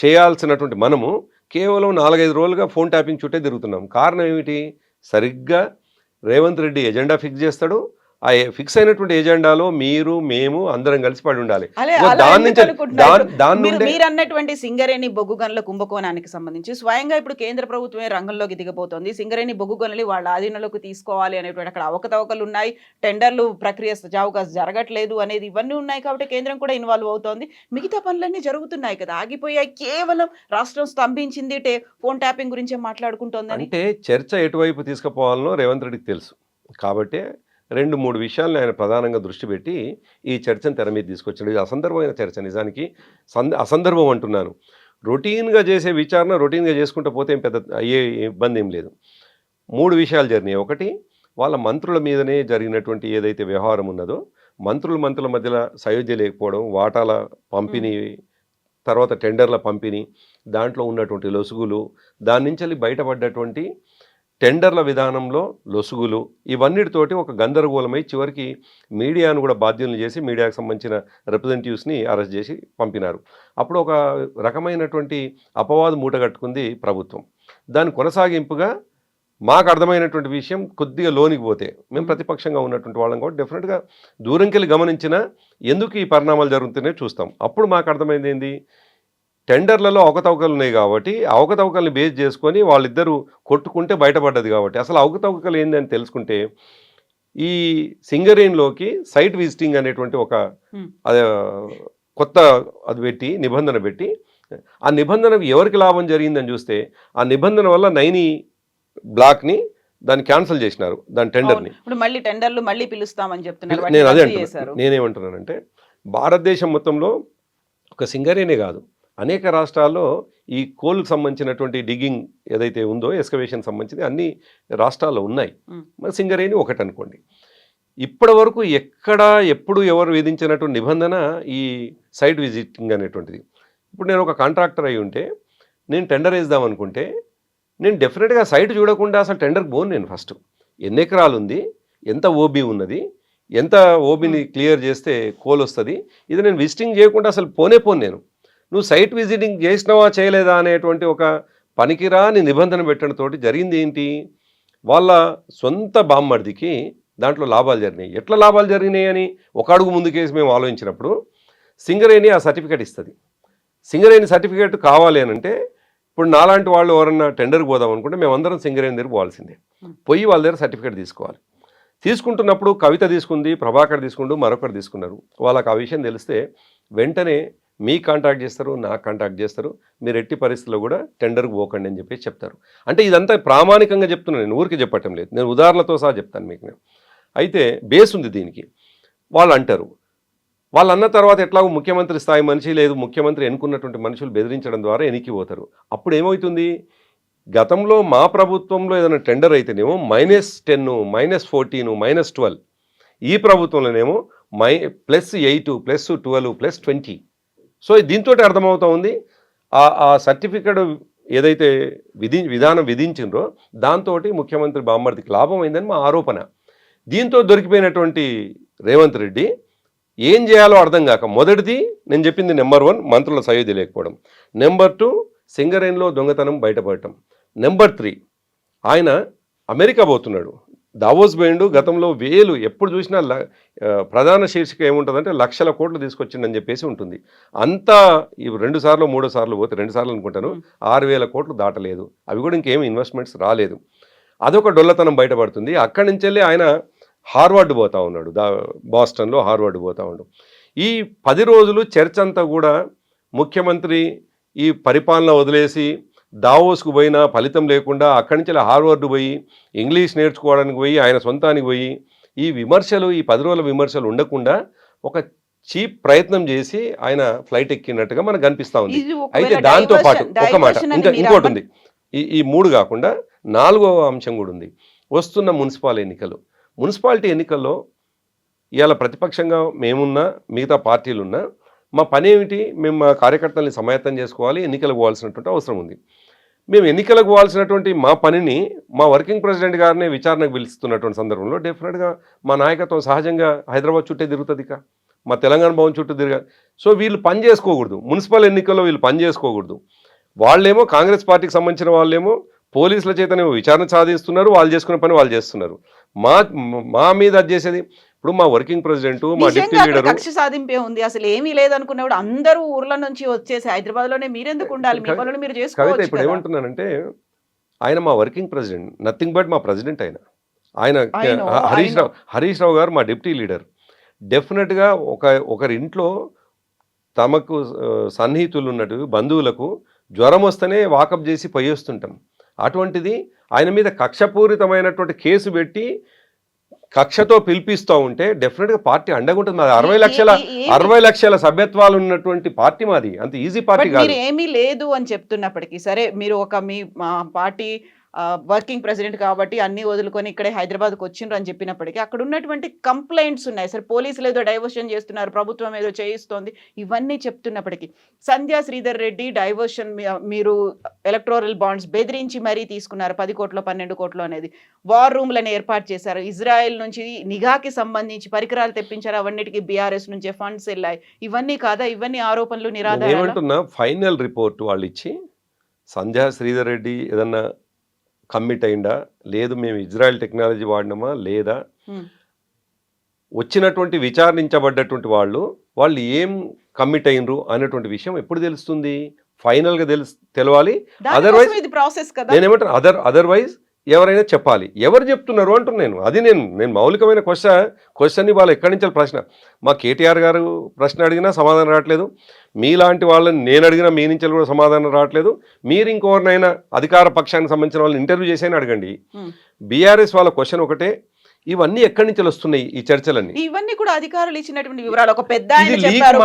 చేయాల్సినటువంటి మనము కేవలం 4-5 రోజులుగా ఫోన్ ట్యాపింగ్ చుట్టే తిరుగుతున్నాం. కారణం ఏమిటి? సరిగ్గా రేవంత్ రెడ్డి ఎజెండా ఫిక్స్ చేస్తాడు. ఆ ఫిక్స్ అయినటువంటి ఎజెండాలో మీరు మేము అందరం కలిసి పడి ఉండాలి. మీరు అన్నటువంటి సింగరేణి బొగ్గు గనుల కుంభకోణానికి సంబంధించి స్వయంగా ఇప్పుడు కేంద్ర ప్రభుత్వమే రంగంలోకి దిగబోతోంది. సింగరేణి బొగ్గు గనులు వాళ్ళ ఆధీనంలోకి తీసుకోవాలి అనేటువంటి అక్కడ అవకతవకలు ఉన్నాయి, టెండర్లు ప్రక్రియ జావుగా జరగట్లేదు అనేది ఇవన్నీ ఉన్నాయి. కాబట్టి కేంద్రం కూడా ఇన్వాల్వ్ అవుతోంది. మిగతా పనులన్నీ జరుగుతున్నాయి కదా, ఆగిపోయాయి. కేవలం రాష్ట్రం స్తంభించింది, ఫోన్ ట్యాపింగ్ గురించే మాట్లాడుకుంటోంది. అంటే చర్చ ఎటువైపు తీసుకుపోవాలనో రేవంత్ రెడ్డికి తెలుసు. కాబట్టి 2-3 విషయాలను ఆయన ప్రధానంగా దృష్టి పెట్టి ఈ చర్చను తెర మీద తీసుకొచ్చాడు. ఇది అసందర్భమైన చర్చ. నిజానికి అసందర్భం అంటున్నాను. రొటీన్గా చేసే విచారణ రొటీన్గా చేసుకుంటూ పోతే ఏం పెద్ద అయ్యే ఇబ్బంది ఏం లేదు. 3 విషయాలు జరిగినాయి. ఒకటి, వాళ్ళ మంత్రుల మీదనే జరిగినటువంటి ఏదైతే వ్యవహారం ఉన్నదో, మంత్రుల మధ్యలో సయోధ్య లేకపోవడం, వాటాల పంపిణీ, తర్వాత టెండర్ల పంపిణీ, దాంట్లో ఉన్నటువంటి లొసుగులు, దాని నుంచి బయటపడ్డటువంటి టెండర్ల విధానంలో లొసుగులు, ఇవన్నిటితోటి ఒక గందరగోళమై చివరికి మీడియాను కూడా బాధ్యులను చేసి మీడియాకు సంబంధించిన రిప్రజెంటేటివ్స్ని అరెస్ట్ చేసి పంపినారు. అప్పుడు ఒక రకమైనటువంటి అపవాదు మూటగట్టుకుంది ప్రభుత్వం. దాని కొనసాగింపుగా మాకు అర్థమైనటువంటి విషయం, కొద్దిగా లోనికి పోతే మేము ప్రతిపక్షంగా ఉన్నటువంటి వాళ్ళం కూడా డెఫినెట్గా దూరంకెళ్ళి గమనించినా ఎందుకు ఈ పరిణామాలు జరుగుతున్నాయో చూస్తాం. అప్పుడు మాకు అర్థమైంది ఏంది, టెండర్లలో అవకతవకలు ఉన్నాయి కాబట్టి అవకతవకల్ని బేస్ చేసుకొని వాళ్ళిద్దరూ కొట్టుకుంటే బయటపడ్డది. కాబట్టి అసలు అవకతవకలు ఏంది అని తెలుసుకుంటే ఈ సింగరేణిలోకి సైట్ విజిటింగ్ అనేటువంటి ఒక కొత్త అది నిబంధన పెట్టి ఆ నిబంధనకు ఎవరికి లాభం జరిగిందని చూస్తే ఆ నిబంధన వల్ల నైని బ్లాక్ని దాన్ని క్యాన్సిల్ చేసినారు, దాని టెండర్ని. మళ్ళీ టెండర్లు మళ్ళీ పిలుస్తామని చెప్తున్నారు. నేను అదే అంటున్నాను. నేనేమంటున్నానంటే భారతదేశం మొత్తంలో ఒక సింగరేణే కాదు, అనేక రాష్ట్రాల్లో ఈ కోల్కి సంబంధించినటువంటి డిగ్గింగ్ ఏదైతే ఉందో, ఎక్స్కవేషన్ సంబంధించింది అన్ని రాష్ట్రాల్లో ఉన్నాయి. మరి సింగరేణి ఒకటి అనుకోండి. ఇప్పటి వరకు ఎప్పుడు ఎవరు విధించినటువంటి నిబంధన ఈ సైట్ విజిటింగ్ అనేటువంటిది. ఇప్పుడు నేను ఒక కాంట్రాక్టర్ అయి ఉంటే, నేను టెండర్ వేద్దాం అనుకుంటే, నేను డెఫినెట్గా సైట్ చూడకుండా అసలు టెండర్కి పోను. నేను ఫస్ట్ ఎన్ని ఎకరాలు ఉంది, ఎంత ఓబీ ఉన్నది, ఎంత ఓబీని క్లియర్ చేస్తే కోల్ వస్తుంది, ఇది నేను విజిటింగ్ చేయకుండా అసలు పోను నేను. నువ్వు సైట్ విజిటింగ్ చేసినావా చేయలేదా అనేటువంటి ఒక పనికిరాని నిబంధన పెట్టడంతో జరిగింది ఏంటి, వాళ్ళ సొంత బామ్మర్దికి దాంట్లో లాభాలు జరిగినాయి. ఎట్లా లాభాలు జరిగినాయి అని ఒక అడుగు ముందుకేసి మేము ఆలోచించినప్పుడు సింగరేణి ఆ సర్టిఫికేట్ ఇస్తుంది. సింగరేణి సర్టిఫికేట్ కావాలి అని అంటే ఇప్పుడు నాలాంటి వాళ్ళు ఎవరన్నా టెండర్కి పోదాం అనుకుంటే మేమందరం సింగరేణి దగ్గర పోవాల్సిందే. పోయి వాళ్ళ దగ్గర సర్టిఫికేట్ తీసుకోవాలి. తీసుకుంటున్నప్పుడు కవిత తీసుకుంది, ప్రభాకర్ తీసుకుంటూ మరొకరు తీసుకున్నారు. వాళ్ళకి ఆ విషయం తెలిస్తే వెంటనే మీ కాంటాక్ట్ చేస్తారు, నాకు కాంటాక్ట్ చేస్తారు, మీరు ఎట్టి పరిస్థితుల్లో కూడా టెండర్కి పోకండి అని చెప్పేసి చెప్తారు. అంటే ఇదంతా ప్రామాణికంగా చెప్తున్నాను, నేను ఊరికి చెప్పటం లేదు, నేను ఉదాహరణలతో సహా చెప్తాను మీకు. నేను అయితే బేస్ ఉంది దీనికి. వాళ్ళు అంటారు, వాళ్ళు అన్న తర్వాత ఎట్లాగో ముఖ్యమంత్రి స్థాయి మనిషి లేదు, ముఖ్యమంత్రి ఎన్నుకున్నటువంటి మనుషులు బెదిరించడం ద్వారా ఎనికిపోతారు. అప్పుడు ఏమవుతుంది, గతంలో మా ప్రభుత్వంలో ఏదైనా టెండర్ అయితేనేమో -10, -14, -12, ఈ ప్రభుత్వంలోనేమో +8, +12, +20. సో దీంతో అర్థమవుతా ఉంది ఆ సర్టిఫికేట్ ఏదైతే విధానం విధించిండ్రో దాంతో ముఖ్యమంత్రి బామ్మర్దికి లాభం అయిందని మా ఆరోపణ. దీంతో దొరికిపోయినటువంటి రేవంత్ రెడ్డి ఏం చేయాలో అర్థం కాక, మొదటిది నేను చెప్పింది నెంబర్ 1 మంత్రుల సయోధ్య లేకపోవడం, నెంబర్ 2 సింగరేణిలో దొంగతనం బయటపడటం, నెంబర్ 3 ఆయన అమెరికా పోతున్నాడు, దావోస్ పోయిండు. గతంలో వేలు ఎప్పుడు చూసినా ప్రధాన శీర్షిక ఏముంటుందంటే లక్షల కోట్లు తీసుకొచ్చిండని చెప్పేసి ఉంటుంది. అంతా 2 సార్లు 3 సార్లు పోతే 2 సార్లు అనుకుంటాను 6,000 కోట్లు దాటలేదు. అవి కూడా ఇంకేమి ఇన్వెస్ట్మెంట్స్ రాలేదు. అదొక డొల్లతనం బయటపడుతుంది. అక్కడి నుంచి వెళ్ళి ఆయన హార్వర్డ్ పోతా ఉన్నాడు, బాస్టన్లో హార్వర్డ్ పోతా ఉన్నాడు. ఈ 10 రోజులు చర్చ అంతా కూడా ముఖ్యమంత్రి ఈ పరిపాలన వదిలేసి దావోస్కు పోయినా ఫలితం లేకుండా అక్కడి నుంచి హార్వర్డ్ పోయి ఇంగ్లీష్ నేర్చుకోవడానికి పోయి ఆయన సొంతానికి పోయి ఈ విమర్శలు, ఈ 10 రోజుల విమర్శలు ఉండకుండా ఒక చీప్ ప్రయత్నం చేసి ఆయన ఫ్లైట్ ఎక్కినట్టుగా మనకు కనిపిస్తూ ఉంది. అయితే దాంతో పాటు ఒక మాట ఇంకోటి ఉంది. ఈ 3 కాకుండా 4వ అంశం కూడా ఉంది. వస్తున్న మున్సిపాలిటీ ఎన్నికల్లో ఇవాళ ప్రతిపక్షంగా మేమున్నా మిగతా పార్టీలున్నా మా పని ఏమిటి, మేము మా కార్యకర్తల్ని సమాయత్తం చేసుకోవాలి, ఎన్నికలకు పోవాల్సినటువంటి అవసరం ఉంది. మేము ఎన్నికలకు పోవాల్సినటువంటి మా పనిని మా వర్కింగ్ ప్రెసిడెంట్ గారిని విచారణకు పిలుస్తున్నటువంటి సందర్భంలో డెఫినెట్గా మా నాయకత్వం సహజంగా హైదరాబాద్ చుట్టే తిరుగుతుంది ఇక మా తెలంగాణ భవన్ చుట్టూ తిరగాలి. సో వీళ్ళు పని చేసుకోకూడదు, మున్సిపల్ ఎన్నికల్లో వీళ్ళు పని చేసుకోకూడదు. వాళ్ళేమో కాంగ్రెస్ పార్టీకి సంబంధించిన వాళ్ళేమో పోలీసుల చేతనేమో విచారణ సాధిస్తున్నారు, వాళ్ళు చేసుకునే పని వాళ్ళు చేస్తున్నారు. మా మా మీద అది చేసేది ఇప్పుడు మా వర్కింగ్ ప్రెసిడెంట్ మా డిప్యూటీ నిజంగా అక్కడ లీడరు కక్ష సాధింపే ఉంది. అసలు ఏమీ లేదనుకున్నప్పుడు అందరూ ఊర్ల నుంచి వచ్చేసి హైదరాబాద్ లోనే మీరెందుకు ఉండాలి, మీ పనులు మీరు కవిత చేసుకోవచ్చు ఇప్పుడు కదా. ఏమంటున్నానంటే ఆయన మా వర్కింగ్ ప్రెసిడెంట్, నథింగ్ బట్ మా ప్రెసిడెంట్ ఆయన I know, హరీష్ రావు గారు మా డిప్యూటీ లీడర్. డెఫినెట్గా ఒకరి ఇంట్లో తమకు సన్నిహితులు ఉన్నట్టు బంధువులకు జ్వరం వస్తేనే వాకప్ చేసి పోయేస్తుంటాం. అటువంటిది ఆయన మీద కక్షపూరితమైనటువంటి కేసు పెట్టి కక్షతో పిలిపిస్తూ ఉంటే డెఫినెట్గా పార్టీ అండగా ఉంటుంది. మాది 60 లక్షల సభ్యత్వాలు ఉన్నటువంటి పార్టీ మాది, అంత ఈజీ పార్టీ బట్ కాదు. మీరు ఏమీ లేదు అని చెప్తున్నప్పటికీ సరే, మీరు ఒక మీ పార్టీ వర్కింగ్ ప్రెసిడెంట్ కాబట్టి అన్ని వదులుకొని ఇక్కడే హైదరాబాద్కి వచ్చిండ్రు అని చెప్పినప్పటికీ అక్కడ ఉన్నటువంటి కంప్లైంట్స్ ఉన్నాయి. సరే పోలీసులు ఏదో డైవర్షన్ చేస్తున్నారు, ప్రభుత్వం ఏదో చేయిస్తోంది, ఇవన్నీ చెప్తున్నప్పటికీ సంధ్యా శ్రీధర్ రెడ్డి డైవర్షన్ మీరు ఎలక్టోరల్ బాండ్స్ బెదిరించి మరీ తీసుకున్నారు, 10 కోట్లు 12 కోట్లు అనేది. వార్ రూమ్లను ఏర్పాటు చేశారు, ఇజ్రాయెల్ నుంచి నిఘాకి సంబంధించి పరికరాలు తెప్పించారు, అవన్నిటికీ బీఆర్ఎస్ నుంచే ఫండ్స్ వెళ్ళాయి. ఇవన్నీ కాదా? ఇవన్నీ ఆరోపణలు నిరాధారాలు. ఏమంటున్నా ఫైనల్ రిపోర్ట్ వాళ్ళు ఇచ్చి సంధ్యా శ్రీధర్ రెడ్డి ఏదన్నా కమిట్ అయిందా లేదు, మేము ఇజ్రాయెల్ టెక్నాలజీ వాడినామా లేదా, వచ్చినటువంటి విచారించబడ్డటువంటి వాళ్ళు ఏం కమిట్ అయినరు అనేటువంటి విషయం ఎప్పుడు తెలుస్తుంది? ఫైనల్గా తెలవాలి. అదర్వైజ్ ఇది ప్రాసెస్ కదా. నేనేమంటాను అదర్వైజ్ ఎవరైనా చెప్పాలి. ఎవరు చెప్తున్నారు అంటున్నాను. అది నేను మౌలికమైన క్వశ్చన్ని వాళ్ళు ఎక్కడి నుంచి ప్రశ్న. మా కేటీఆర్ గారు ప్రశ్న అడిగినా సమాధానం రావట్లేదు, మీలాంటి వాళ్ళని నేను అడిగినా మీ నుంచి కూడా సమాధానం రావట్లేదు. మీరు ఇంకెవరినైనా అధికార పక్షానికి సంబంధించిన వాళ్ళని ఇంటర్వ్యూ చేసైనా అడగండి. బీఆర్ఎస్ వాళ్ళ క్వశ్చన్ ఒకటే, ఇవన్నీ ఎక్కడి నుంచి వస్తున్నాయి ఈ చర్చలన్నీ? ఇవన్నీ కూడా అధికారులు ఇచ్చినటువంటి వివరాలు. ఒక పెద్ద ఆయన చెప్పారు,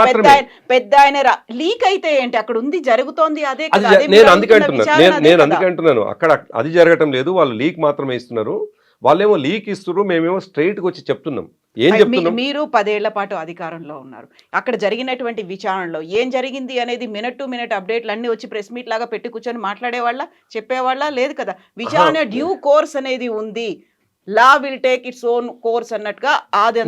పెద్ద ఆయన లీక్ అయితే ఏంటి, అక్కడ ఉంది జరుగుతోంది అదే కదా. నేను అందుకే అంటున్నాను అక్కడ అది జరగటం లేదు, వాళ్ళు లీక్ మాత్రమే ఇస్తున్నారు. వాళ్ళేమో లీక్ ఇస్తున్నారు, మేమేమో స్ట్రైట్గా వచ్చి చెప్తున్నాం. ఏం చెప్తున్నాం? మీరు 10 ఏళ్ల పాటు అధికారంలో ఉన్నారు, అక్కడ జరిగినటువంటి విచారణలో ఏం జరిగింది అనేది మినిట్ టు మినిట్ అప్డేట్లు అన్ని వచ్చి ప్రెస్ మీట్ లాగా పెట్టి కూర్చొని మాట్లాడేవాళ్ళ, చెప్పేవాళ్ళ? లేదు కదా. విచారణ డ్యూ కోర్స్ అనేది ఉంది, law will take its own course అన్నట్టుగా.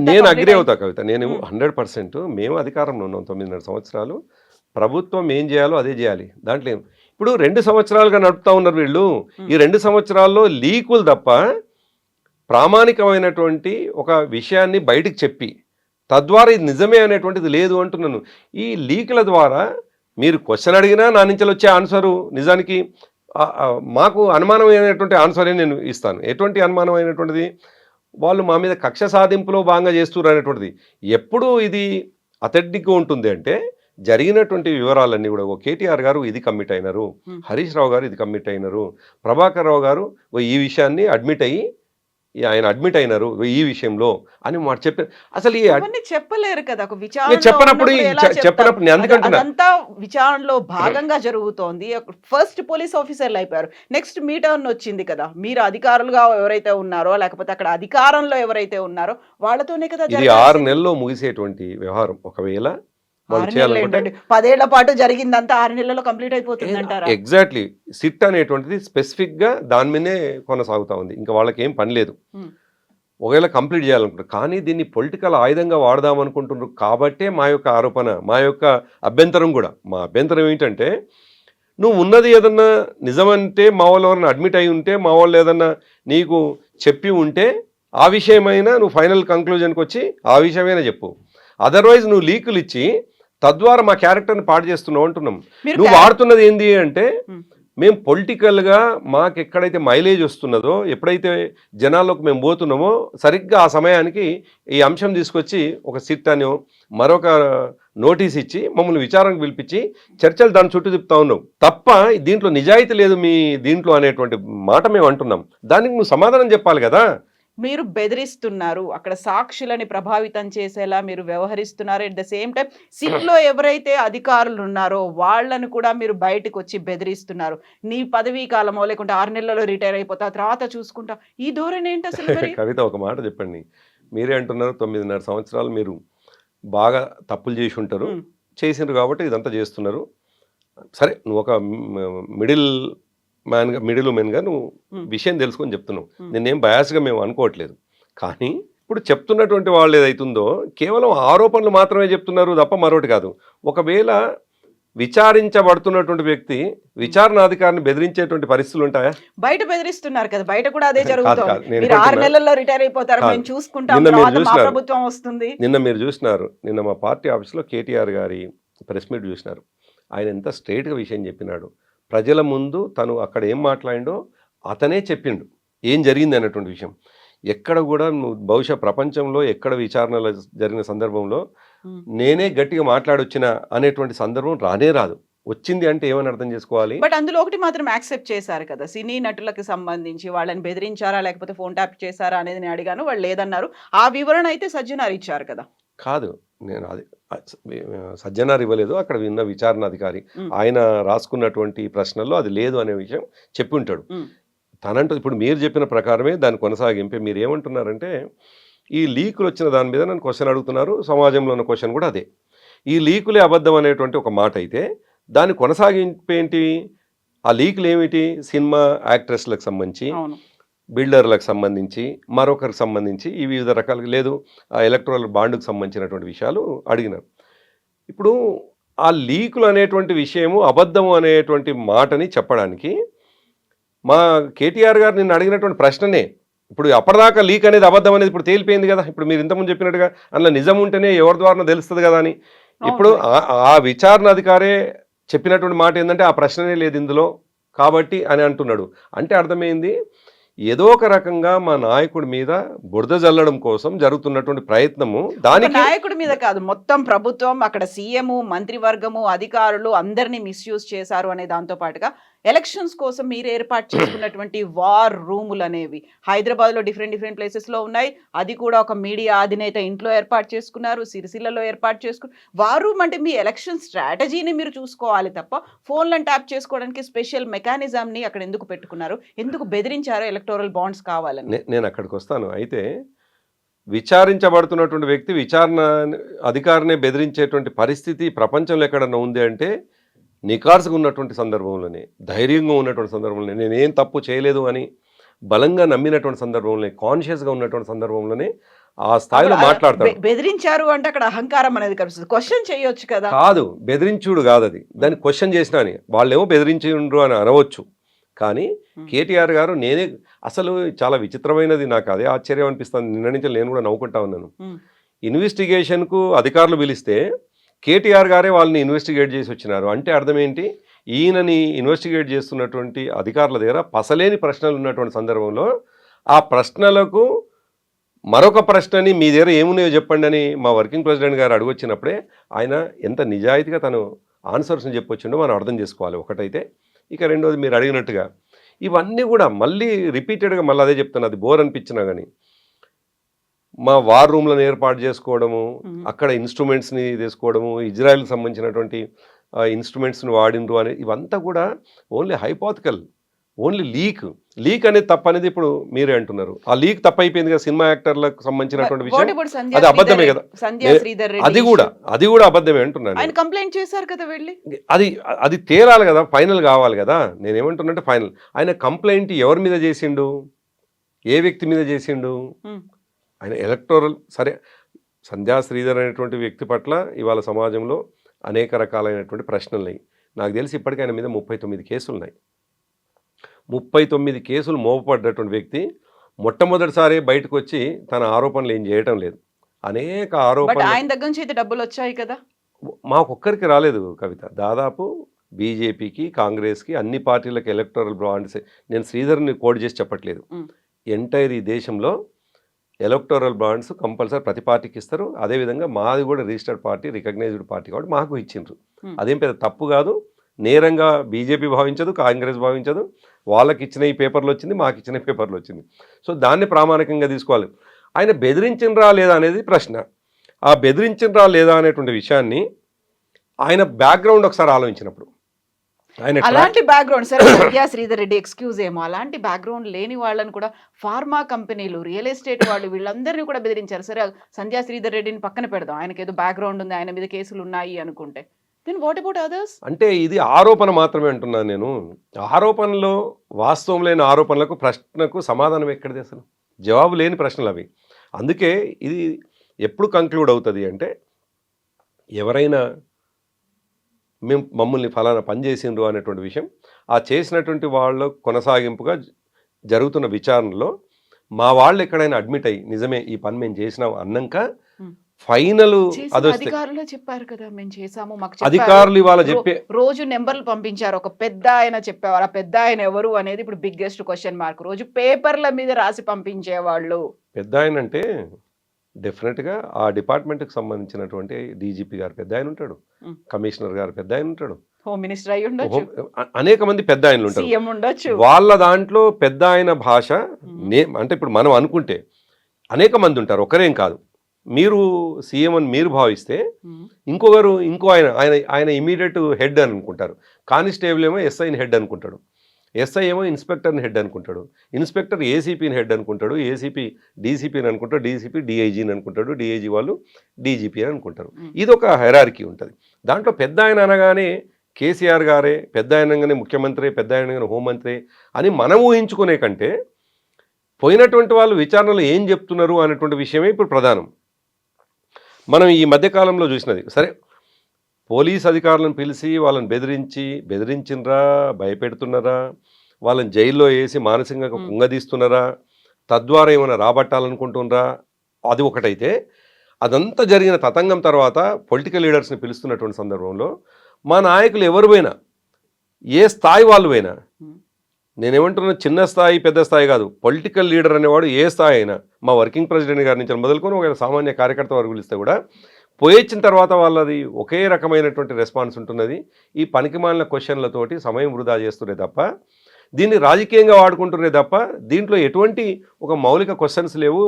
నేను అగ్రి అవుతా కవిత, నేను 100%. మేము అధికారంలో ఉన్నాం 9.5 సంవత్సరాలు, ప్రభుత్వం ఏం చేయాలో అదే చేయాలి. దాంట్లో ఇప్పుడు 2 సంవత్సరాలుగా నడుపుతా ఉన్నారు వీళ్ళు. ఈ 2 సంవత్సరాల్లో లీకులు తప్ప ప్రామాణికమైనటువంటి ఒక విషయాన్ని బయటికి చెప్పి తద్వారా ఇది నిజమే అనేటువంటిది లేదు అంటున్నాను. ఈ లీకుల ద్వారా మీరు క్వశ్చన్ అడిగినా నా నుంచి వచ్చే ఆన్సరు నిజానికి మాకు అనుమానమైనటువంటి ఆన్సరే నేను ఇస్తాను. ఎటువంటి అనుమానమైనటువంటిది? వాళ్ళు మా మీద కక్ష సాధింపులో భాగంగా చేస్తున్నారు అనేటువంటిది. ఎప్పుడు ఇది అథెంటిక్గా ఉంటుంది అంటే జరిగినటువంటి వివరాలన్నీ కూడా కేటీఆర్ గారు ఇది కమిట్ అయినారు, హరీష్ రావు గారు ఇది కమిట్ అయినారు, ప్రభాకర్ రావు గారు ఈ విషయాన్ని ఆయన అడ్మిట్ అయినారు ఈ విషయంలో అని మాట చెప్పారు. అసలు చెప్పలేరు కదా. చెప్పినప్పుడు అదంతా విచారణలో భాగంగా జరుగుతోంది. ఫస్ట్ పోలీస్ ఆఫీసర్లు అయిపోయారు, నెక్స్ట్ మీ టర్న్ వచ్చింది కదా. మీరు అధికారులుగా ఎవరైతే ఉన్నారో లేకపోతే అక్కడ అధికారంలో ఎవరైతే ఉన్నారో వాళ్ళతోనే కదా. ఇది 6 నెలల్లో ముగిసేటువంటి వ్యవహారం. ఒకవేళ 10 ఏళ్ల పాటు జరిగిందంతా 6 నెలల్లో కంప్లీట్ అయిపోతుంది అంటారా? ఎగ్జాక్ట్లీ. సిట్ అనేటువంటిది స్పెసిఫిక్ గా దాని మీదే కొనసాగుతా ఉంది. ఇంకా వాళ్ళకి ఏం పని లేదు, ఒకవేళ కంప్లీట్ చేయాలనుకుంటారు. కానీ దీన్ని పొలిటికల్ ఆయుధంగా వాడదాం అనుకుంటున్నారు కాబట్టే మా యొక్క ఆరోపణ, మా యొక్క అభ్యంతరం కూడా. మా అభ్యంతరం ఏంటంటే నువ్వు ఉన్నది ఏదన్నా నిజమంటే, మా వాళ్ళు ఎవరన్నా అడ్మిట్ అయి ఉంటే, మా వాళ్ళు ఏదన్నా నీకు చెప్పి ఉంటే ఆ విషయమైనా నువ్వు ఫైనల్ కంక్లూజన్కి వచ్చి ఆ విషయమైనా చెప్పు. అదర్వైజ్ నువ్వు లీకులు ఇచ్చి తద్వారా మా క్యారెక్టర్ని పాడు చేస్తున్నావు అంటున్నాం. నువ్వు వాడుతున్నది ఏంది అంటే మేము పొలిటికల్గా మాకు ఎక్కడైతే మైలేజ్ వస్తున్నదో, ఎప్పుడైతే జనాల్లోకి మేము పోతున్నామో సరిగ్గా ఆ సమయానికి ఈ అంశం తీసుకొచ్చి ఒక సిట్ అని మరొక నోటీస్ ఇచ్చి మమ్మల్ని విచారణకు పిలిపించి చర్చలు దాని చుట్టూ తిప్పుతా ఉన్నావు తప్ప దీంట్లో నిజాయితీ లేదు మీ దీంట్లో అనేటువంటి మాట మేము అంటున్నాం. దానికి నువ్వు సమాధానం చెప్పాలి కదా. మీరు బెదిరిస్తున్నారు, అక్కడ సాక్షులని ప్రభావితం చేసేలా మీరు వ్యవహరిస్తున్నారు. ఎట్ ద సేమ్ టైం సిట్లో ఎవరైతే అధికారులు ఉన్నారో వాళ్ళను కూడా మీరు బయటకు వచ్చి బెదిరిస్తున్నారు. నీ పదవీ కాలమో లేకుంటే 6 నెలల్లో రిటైర్ అయిపోతా, తర్వాత చూసుకుంటా, ఈ ధోరణి ఏంటి అసలు? కవిత ఒక మాట చెప్పండి. మీరే అంటున్నారు 9.5 సంవత్సరాలు మీరు బాగా తప్పులు చేసి ఉంటారు, చేసినారు కాబట్టి ఇదంతా చేస్తున్నారు. సరే, నువ్వు ఒక మిడిల్ మ్యాన్గా మిడిల్ ఉమెన్గా నువ్వు విషయం తెలుసుకొని చెప్తున్నావు. నేనేం బయాస్గా మేము అనుకోవట్లేదు. కానీ ఇప్పుడు చెప్తున్నటువంటి వాళ్ళు ఏదైతుందో కేవలం ఆరోపణలు మాత్రమే చెప్తున్నారు తప్ప మరొకటి కాదు. ఒకవేళ విచారించబడుతున్నటువంటి వ్యక్తి విచారణాధికారిని బెదిరించేటువంటి పరిస్థితులు ఉంటాయా? బయట బెదిరిస్తున్నారు కదా, బయట కూడా అదే కాదు, జరుగుతుంది. నేను మీరు 6 ఏమంటున్నా? నెలల్లో రిటైర్ అయిపోతారు, కాదు. మేము చూసుకుంటాం, నిన్న మీరు తర్వాత మా చూసినారు. ప్రభుత్వం వస్తుంది. నిన్న మీరు చూసినారు, నిన్న మా పార్టీ ఆఫీస్లో కేటీఆర్ గారి ప్రెస్ మీట్ చూసినారు. ఆయన ఎంత స్ట్రైట్గా విషయం చెప్పినాడు. ప్రజల ముందు తను అక్కడ ఏం మాట్లాడిండో అతనే చెప్పిండు ఏం జరిగింది అన్నటువంటి విషయం. ఎక్కడ కూడా నువ్వు బహుశా ప్రపంచంలో ఎక్కడ విచారణలు జరిగిన సందర్భంలో నేనే గట్టిగా మాట్లాడొచ్చిన అనేటువంటి సందర్భం రానే రాదు. వచ్చింది అంటే ఏమని అర్థం చేసుకోవాలి? బట్ అందులో ఒకటి మాత్రం యాక్సెప్ట్ చేశారు కదా, సినీ నటులకు సంబంధించి వాళ్ళని బెదిరించారా లేకపోతే ఫోన్ ట్యాప్ చేశారా అనేది నేను అడిగాను, వాళ్ళు లేదన్నారు. ఆ వివరణ అయితే సజ్జనార్ ఇచ్చారు కదా. కాదు, నేను అది సజ్జనార్ ఇవ్వలేదు, అక్కడ విన్న విచారణాధికారి ఆయన రాసుకున్నటువంటి ప్రశ్నల్లో అది లేదు అనే విషయం చెప్పి ఉంటాడు. తనంటూ ఇప్పుడు మీరు చెప్పిన ప్రకారమే దాని కొనసాగింపే. మీరు ఏమంటున్నారంటే ఈ లీకులు వచ్చిన దాని మీద నన్ను క్వశ్చన్ అడుగుతున్నారు, సమాజంలో ఉన్న క్వశ్చన్ కూడా అదే. ఈ లీకులే అబద్ధం అనేటువంటి ఒక మాట అయితే దాని కొనసాగింపు ఏంటి? ఆ లీకులు ఏమిటి? సినిమా యాక్ట్రెస్లకు సంబంధించి, బిల్డర్లకు సంబంధించి, మరొకరికి సంబంధించి ఈ వివిధ రకాలుగా లేదు, ఆ ఎలక్ట్రల్ బాండ్కు సంబంధించినటువంటి విషయాలు అడిగినారు. ఇప్పుడు ఆ లీకులు అనేటువంటి విషయము అబద్ధము అనేటువంటి మాటని చెప్పడానికి మా కేటీఆర్ గారు నిన్ను అడిగినటువంటి ప్రశ్ననే ఇప్పుడు అప్పటిదాకా లీక్ అనేది అబద్ధం అనేది ఇప్పుడు తేలిపోయింది కదా. ఇప్పుడు మీరు ఇంతకుముందు చెప్పినట్టుగా అందులో నిజం ఉంటేనే ఎవరి ద్వారా తెలుస్తుంది కదా అని. ఇప్పుడు ఆ విచారణ అధికారే చెప్పినటువంటి మాట ఏంటంటే ఆ ప్రశ్ననే లేదు ఇందులో కాబట్టి అని అంటున్నాడు. అంటే అర్థమైంది ఏదో ఒక రకంగా మా నాయకుడి మీద బురద జల్లడం కోసం జరుగుతున్నటువంటి ప్రయత్నము. దానికి నాయకుడి మీద కాదు, మొత్తం ప్రభుత్వం, అక్కడ సీఎం, మంత్రివర్గము, అధికారులు అందరినీ మిస్యూజ్ చేశారు అనే దాంతో పాటుగా ఎలక్షన్స్ కోసం మీరు ఏర్పాటు చేసుకున్నటువంటి వార్ రూములు అనేవి హైదరాబాద్లో డిఫరెంట్ ప్లేసెస్లో ఉన్నాయి. అది కూడా ఒక మీడియా అధినేత ఇంట్లో ఏర్పాటు చేసుకున్నారు, సిరిసిల్లలో ఏర్పాటు చేసుకున్నారు. వార్ రూమ్ అంటే మీ ఎలక్షన్ స్ట్రాటజీని మీరు చూసుకోవాలి తప్ప ఫోన్లను ట్యాప్ చేసుకోవడానికి స్పెషల్ మెకానిజంని అక్కడ ఎందుకు పెట్టుకున్నారు? ఎందుకు బెదిరించారు ఎలక్టోరల్ బాండ్స్ కావాలని? నేను అక్కడికి వస్తాను. అయితే విచారించబడుతున్నటువంటి వ్యక్తి విచారణ అధికారినే బెదిరించేటువంటి పరిస్థితి ప్రపంచంలో ఎక్కడన్నా ఉంది అంటే నికార్సుగా ఉన్నటువంటి సందర్భంలోనే, ధైర్యంగా ఉన్నటువంటి సందర్భంలోనే, నేనేం తప్పు చేయలేదు అని బలంగా నమ్మినటువంటి సందర్భంలోనే, కాన్షియస్గా ఉన్నటువంటి సందర్భంలోనే ఆ స్థాయిలో మాట్లాడతాడు. బెదిరించారు అంటే అక్కడ అహంకారం అనేది కనిపిస్తుంది. క్వశ్చన్ చేయొచ్చు కదా. కాదు, బెదిరించుడు కాదు అది. దాన్ని క్వశ్చన్ చేసినా అని వాళ్ళేమో బెదిరించిండ్రు అని అనవచ్చు. కానీ కేటీఆర్ గారు నేనే అసలు చాలా విచిత్రమైనది, నాకు అదే ఆశ్చర్యం అనిపిస్తుంది. నిన్న నుంచి నేను కూడా నవ్వుకుంటా ఉన్నాను. ఇన్వెస్టిగేషన్కు అధికారులు పిలిస్తే కేటీఆర్ గారే వాళ్ళని ఇన్వెస్టిగేట్ చేసి వచ్చినారు. అంటే అర్థం ఏంటి? ఈయనని ఇన్వెస్టిగేట్ చేస్తున్నటువంటి అధికారుల దగ్గర పసలేని ప్రశ్నలు ఉన్నటువంటి సందర్భంలో ఆ ప్రశ్నలకు మరొక ప్రశ్నని మీ దగ్గర ఏమున్నాయో చెప్పండి అని మా వర్కింగ్ ప్రెసిడెంట్ గారు అడుగొచ్చినప్పుడే ఆయన ఎంత నిజాయితీగా తను ఆన్సర్స్ని చెప్పొచ్చిండో మనం అర్థం చేసుకోవాలి ఒకటైతే. ఇక రెండోది మీరు అడిగినట్టుగా ఇవన్నీ కూడా మళ్ళీ రిపీటెడ్గా మళ్ళీ అదే చెప్తాను, అది బోర్ అనిపించినా కానీ మా వార్ రూమ్లను ఏర్పాటు చేసుకోవడము, అక్కడ ఇన్స్ట్రుమెంట్స్ని తీసుకోవడము, ఇజ్రాయెల్కి సంబంధించినటువంటి ఇన్స్ట్రుమెంట్స్ని వాడిండ్రు అని ఇవంతా కూడా ఓన్లీ హైపోథికల్, ఓన్లీ లీక్ అనేది తప్పు అనేది ఇప్పుడు మీరే అంటున్నారు. ఆ లీక్ తప్పు అయిపోయింది కదా సినిమా యాక్టర్లకు సంబంధించినటువంటి విషయం, అది అబద్ధమే కదా. అది కూడా అబద్ధమే అంటున్నాను. ఆయన కంప్లైంట్ చేశారు కదా వెళ్ళి, అది తేలాలి కదా, ఫైనల్ కావాలి కదా. నేనేమంటున్నానంటే ఫైనల్ ఆయన కంప్లైంట్ ఎవరి మీద చేసిండు, ఏ వ్యక్తి మీద చేసిండు? ఆయన ఎలక్టోరల్ సరే, సంధ్యా శ్రీధర్ అనేటువంటి వ్యక్తి పట్ల ఇవాళ సమాజంలో అనేక రకాలైనటువంటి ప్రశ్నలు ఉన్నాయి. నాకు తెలిసి ఇప్పటికీ ఆయన మీద 39 కేసులు ఉన్నాయి. 39 కేసులు మోపబడ్డటువంటి వ్యక్తి మొట్టమొదటిసారి బయటకు వచ్చి తన ఆరోపణలు ఏం చేయటం లేదు. అనేక ఆరోపణలు ఆయన దగ్గర నుంచి అయితే డబ్బులు వచ్చాయి కదా. మాకొక్కరికి రాలేదు కవిత, దాదాపు బీజేపీకి, కాంగ్రెస్కి, అన్ని పార్టీలకు ఎలక్టోరల్ బాండ్స్. నేను శ్రీధర్ని కోడ్ చేసి చెప్పట్లేదు, ఎంటైర్ ఈ దేశంలో ఎలక్టోరల్ బాండ్స్ కంపల్సరీ ప్రతి పార్టీకి ఇస్తారు. అదేవిధంగా మాది కూడా రిజిస్టర్డ్ పార్టీ, రికగ్నైజ్డ్ పార్టీ కాబట్టి మాకు ఇచ్చిండ్రు. అదేం పెద్ద తప్పు కాదు. నేరంగా బీజేపీ భావించదు, కాంగ్రెస్ భావించదు. వాళ్ళకి ఇచ్చిన ఈ పేపర్లు వచ్చింది, మాకు ఇచ్చిన పేపర్లు వచ్చింది. సో దాన్ని ప్రామాణికంగా తీసుకోవాలి. ఆయన బెదిరించినరా లేదా అనేది ప్రశ్న. ఆ బెదిరించినరా లేదా అనేటువంటి విషయాన్ని ఆయన బ్యాక్గ్రౌండ్ ఒకసారి ఆలోచించినప్పుడు, అలాంటి బ్యాక్గ్రౌండ్ సరే సంధ్యా శ్రీధర్ రెడ్డి ఎక్స్క్యూజ్ ఏమో, అలాంటి బ్యాక్గ్రౌండ్ లేని వాళ్ళని కూడా ఫార్మా కంపెనీలు, రియల్ ఎస్టేట్ వాళ్ళు, వీళ్ళందరినీ కూడా బెదిరించారు. సరే సంధ్యా శ్రీధర్ రెడ్డిని పక్కన పెడదాం, ఆయనకి ఏదో బ్యాక్గ్రౌండ్ ఉంది, ఆయన మీద కేసులు ఉన్నాయి అనుకుంటే దెన్ వాట్ అబౌట్ అదర్స్? అంటే ఇది ఆరోపణ మాత్రమే అంటున్నాను నేను. ఆరోపణలో వాస్తవం లేని ఆరోపణలకు ప్రశ్నకు సమాధానం ఎక్కడిది అసలు? జవాబు లేని ప్రశ్నలు అవి. అందుకే ఇది ఎప్పుడు కంక్లూడ్ అవుతుంది అంటే, ఎవరైనా మమ్మల్ని ఫలానా పని చేసిండ్రు అనేటువంటి విషయం, ఆ చేసినటువంటి వాళ్ళ కొనసాగింపుగా జరుగుతున్న విచారణలో మా వాళ్ళు ఎక్కడైనా అడ్మిట్ అయ్యి నిజమే ఈ పని మేము చేసినాం అన్నాక ఫైనల్ అదొస్తే అధికారులు చెప్పారు కదా మేము చేసాము, మాకు అధికారులు ఇవాళ చెప్పే రోజు నెంబర్లు పంపించారు. ఒక పెద్ద ఆయన చెప్పేవారు, ఆ పెద్ద ఆయన ఎవరు అనేది ఇప్పుడు బిగ్గెస్ట్ క్వశ్చన్ మార్క్. రోజు పేపర్ల మీద రాసి పంపించేవాళ్ళు. పెద్ద ఆయన అంటే డెఫినెట్గా ఆ డిపార్ట్మెంట్కి సంబంధించినటువంటి డీజీపీ గారు పెద్ద ఆయన ఉంటాడు, కమిషనర్ గారు పెద్ద ఆయన ఉంటాడు, హోమ్ మినిస్టర్ అయి ఉండొచ్చు, అనేక మంది పెద్ద ఆయనలు ఉంటారు. సీఎం ఉండొచ్చు. వాళ్ళ దాంట్లో పెద్ద ఆయన భాష అంటే ఇప్పుడు మనం అనుకుంటే అనేక మంది ఉంటారు, ఒకరేం కాదు. మీరు సీఎం అని మీరు భావిస్తే ఇంకో ఆయన ఇమీడియట్ హెడ్ అని అనుకుంటారు. కానిస్టేబుల్ ఏమో ఎస్ఐని హెడ్ అనుకుంటాడు, ఎస్ఐ ఏమో ఇన్స్పెక్టర్ని హెడ్ అనుకుంటాడు, ఇన్స్పెక్టర్ ఏసీపీని హెడ్ అనుకుంటాడు, ఏసీపీ డీసీపీని అనుకుంటాడు, డీసీపీ డీఐజీని అనుకుంటాడు, డీఐజీ వాళ్ళు డీజీపీ అని అనుకుంటారు. ఇది ఒక హెరార్కీ ఉంటుంది. దాంట్లో పెద్ద ఆయన అనగానే కేసీఆర్ గారే, పెద్ద ఆయనగానే ముఖ్యమంత్రి, పెద్ద ఆయనగానే హోంమంత్రి అని మనం ఊహించుకునే కంటే పోయినటువంటి వాళ్ళు విచారణలో ఏం చెప్తున్నారు అనేటువంటి విషయమే ఇప్పుడు ప్రధానం. మనం ఈ మధ్యకాలంలో చూసినది సరే, పోలీస్ అధికారులను పిలిచి వాళ్ళని బెదిరించినరా, భయపెడుతున్నారా, వాళ్ళని జైల్లో వేసి మానసికంగా కుంగదీస్తున్నారా, తద్వారా ఏమైనా రాబట్టాలనుకుంటున్నారా, అది ఒకటైతే అదంతా జరిగిన తతంగం తర్వాత పొలిటికల్ లీడర్స్ని పిలుస్తున్నటువంటి సందర్భంలో మా నాయకులు ఎవరు పోయినా, ఏ స్థాయి వాళ్ళు పోయినా, నేనేమంటున్నా చిన్న స్థాయి పెద్ద స్థాయి కాదు, పొలిటికల్ లీడర్ అనేవాడు ఏ స్థాయి అయినా, మా వర్కింగ్ ప్రెసిడెంట్ గారి నుంచి మొదలుకొని ఒక సామాన్య కార్యకర్త వరకు పిలిస్తే కూడా పోయొచ్చిన తర్వాత వాళ్ళది ఒకే రకమైనటువంటి రెస్పాన్స్ ఉంటున్నది. ఈ పనికిమాలిన క్వశ్చన్లతోటి సమయం వృధా చేస్తుండే తప్ప, దీన్ని రాజకీయంగా వాడుకుంటున్నే తప్ప, దీంట్లో ఎటువంటి ఒక మౌలిక క్వశ్చన్స్ లేవు,